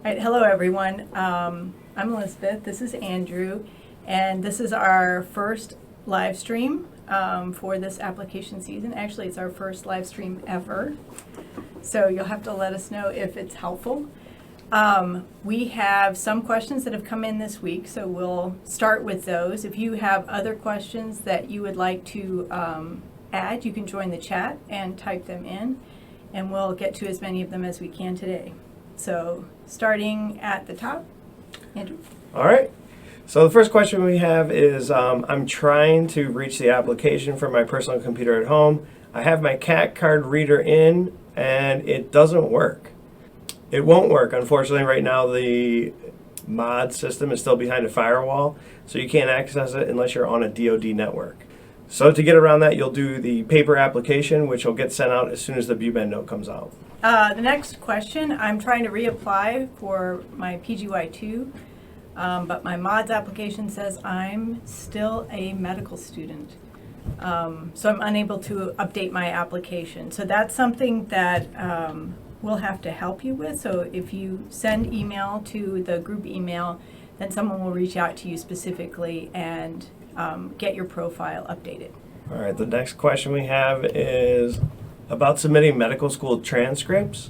right, hello everyone. I'm Elizabeth, this is Andrew, and this is our first live stream for this application season. Actually, it's our first live stream ever, so you'll have to let us know if it's helpful. We have some questions that have come in this week, so we'll start with those. If you have other questions that you would like to add, you can join the chat and type them in, and we'll get to as many of them as we can today. So starting at the top, Andrew. All right. So the first question we have is, I'm trying to reach the application for my personal computer at home. I have my CAT card reader in, and it doesn't work. It won't work. Unfortunately, right now the mod system is still behind a firewall, so you can't access it unless you're on a DoD network. So to get around that, you'll do the paper application, which will get sent out as soon as the BUBEN note comes out. The next question, I'm trying to reapply for my PGY2, but my mods application says I'm still a medical student. So I'm unable to update my application. So that's something that we'll have to help you with. So if you send email to the group email, then someone will reach out to you specifically and get your profile updated. All right, the next question we have is about submitting medical school transcripts.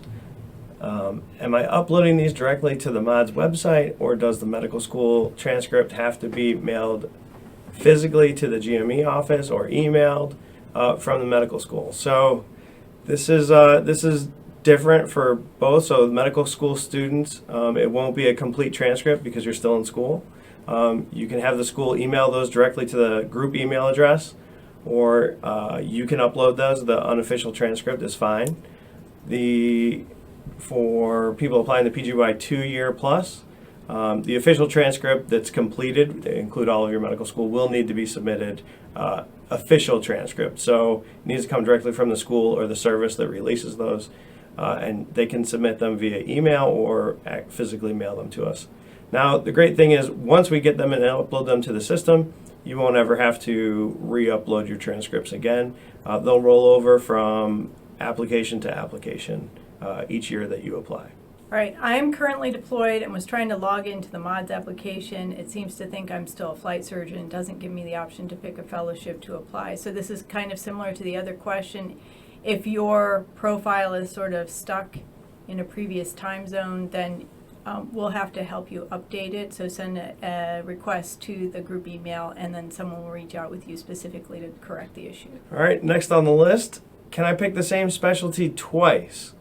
Am I uploading these directly to the MODS website, or does the medical school transcript have to be mailed physically to the GME office or emailed from the medical school? So this is different for both. So the medical school students, it won't be a complete transcript because you're still in school. You can have the school email those directly to the group email address, or you can upload those. The unofficial transcript is fine. For people applying the PGY 2-year plus, the official transcript that's completed, they include all of your medical school, will need to be submitted official transcript. So it needs to come directly from the school or the service that releases those, and they can submit them via email or physically mail them to us. Now, the great thing is, once we get them and upload them to the system, you won't ever have to re-upload your transcripts again. They'll roll over from application to application each year that you apply. All right, I am currently deployed and was trying to log into the MODS application. It seems to think I'm still a flight surgeon. It doesn't give me the option to pick a fellowship to apply. So this is kind of similar to the other question. If your profile is sort of stuck in a previous time zone, then we'll have to help you update it. So send a request to the group email, and then someone will reach out with you specifically to correct the issue. All right, next on the list, can I pick the same specialty twice?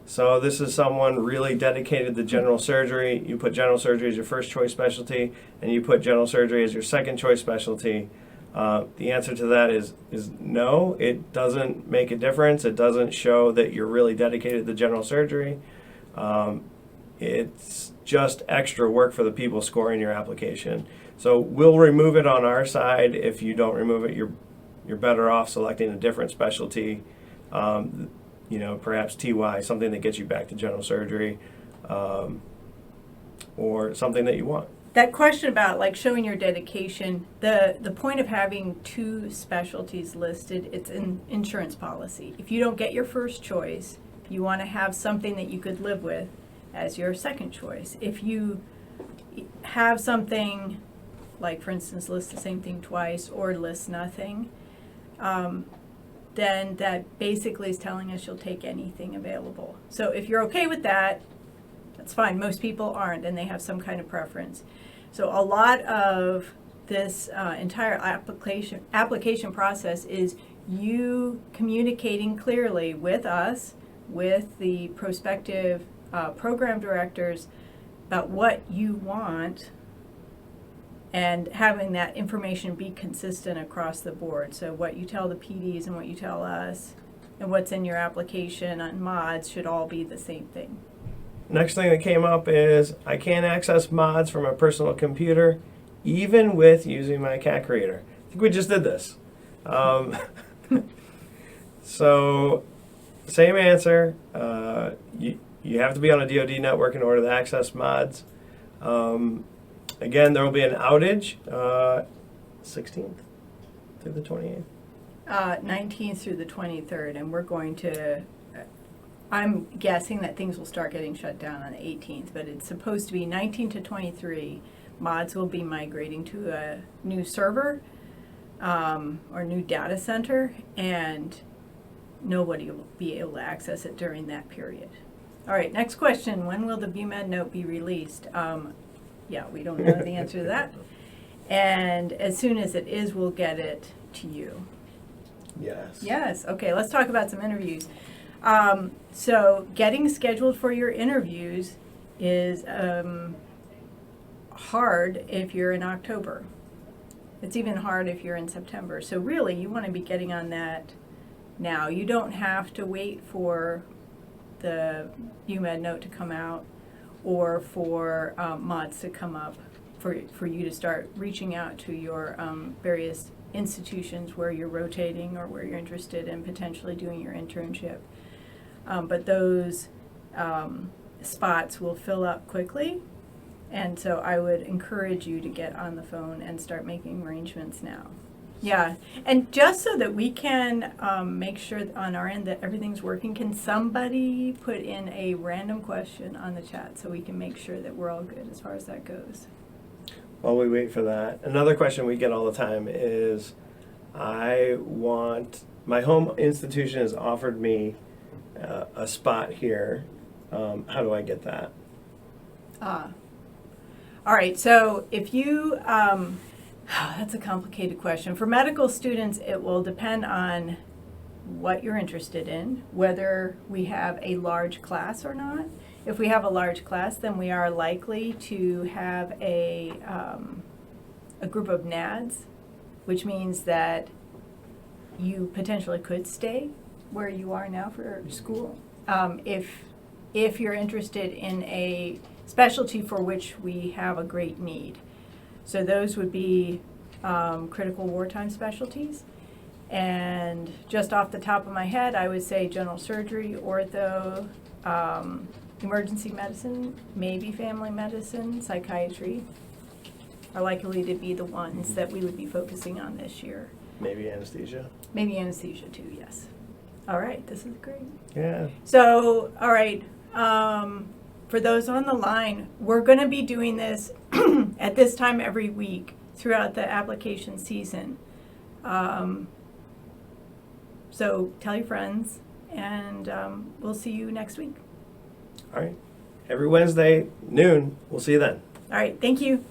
So this is someone really dedicated to general surgery. You put general surgery as your first choice specialty, and you put general surgery as your second choice specialty. The answer to that is no. It doesn't make a difference. It doesn't show that you're really dedicated to general surgery. It's just extra work for the people scoring your application. So we'll remove it on our side. If you don't remove it, you're better off selecting a different specialty. Perhaps TY, something that gets you back to general surgery, or something that you want. That question about like showing your dedication, the point of having two specialties listed, it's an insurance policy. If you don't get your first choice, you want to have something that you could live with as your second choice. If you have something like, for instance, list the same thing twice or list nothing, then that basically is telling us you'll take anything available. So if you're okay with that, that's fine. Most people aren't, and they have some kind of preference. So a lot of this entire application process is you communicating clearly with us, with the prospective program directors, about what you want, and having that information be consistent across the board. So what you tell the PDs and what you tell us and what's in your application on MODS should all be the same thing. Next thing that came up is I can't access MODS from my personal computer, even with using my CAT creator. I think we just did this. So same answer. You have to be on a DoD network in order to access MODS. Again, there will be an outage 16th through the 28th. 19th through the 23rd, and we're going to I'm guessing that things will start getting shut down on the 18th, but it's supposed to be 19 to 23. Mods will be migrating to a new server or new data center, and nobody will be able to access it during that period. All right, next question. When will the BUMED note be released? Yeah, we don't know the answer to that. And as soon as it is, we'll get it to you. Yes. Yes, okay, let's talk about some interviews. So getting scheduled for your interviews is hard if you're in October. It's even hard if you're in September. So really, you want to be getting on that now. You don't have to wait for the BUMED note to come out or for mods to come up for you to start reaching out to your various institutions where you're rotating or where you're interested in potentially doing your internship. But those spots will fill up quickly, and so I would encourage you to get on the phone and start making arrangements now. Yeah, and just so that we can make sure on our end that everything's working, can somebody put in a random question on the chat so we can make sure that we're all good as far as that goes? While we wait for that, another question we get all the time is, my home institution has offered me a spot here. How do I get that? All right, so if you, that's a complicated question. For medical students, it will depend on what you're interested in, whether we have a large class or not. If we have a large class, then we are likely to have a group of NADs, which means that you potentially could stay where you are now for school. If you're interested in a specialty for which we have a great need. So those would be critical wartime specialties. And just off the top of my head, I would say general surgery, ortho, emergency medicine, maybe family medicine, psychiatry are likely to be the ones that we would be focusing on this year. Maybe anesthesia? Maybe anesthesia too, yes. All right, this is great. Yeah. So, all right, for those on the line, we're going to be doing this at this time every week throughout the application season. So tell your friends, and we'll see you next week. All right. Every Wednesday, noon. We'll see you then. All right, thank you.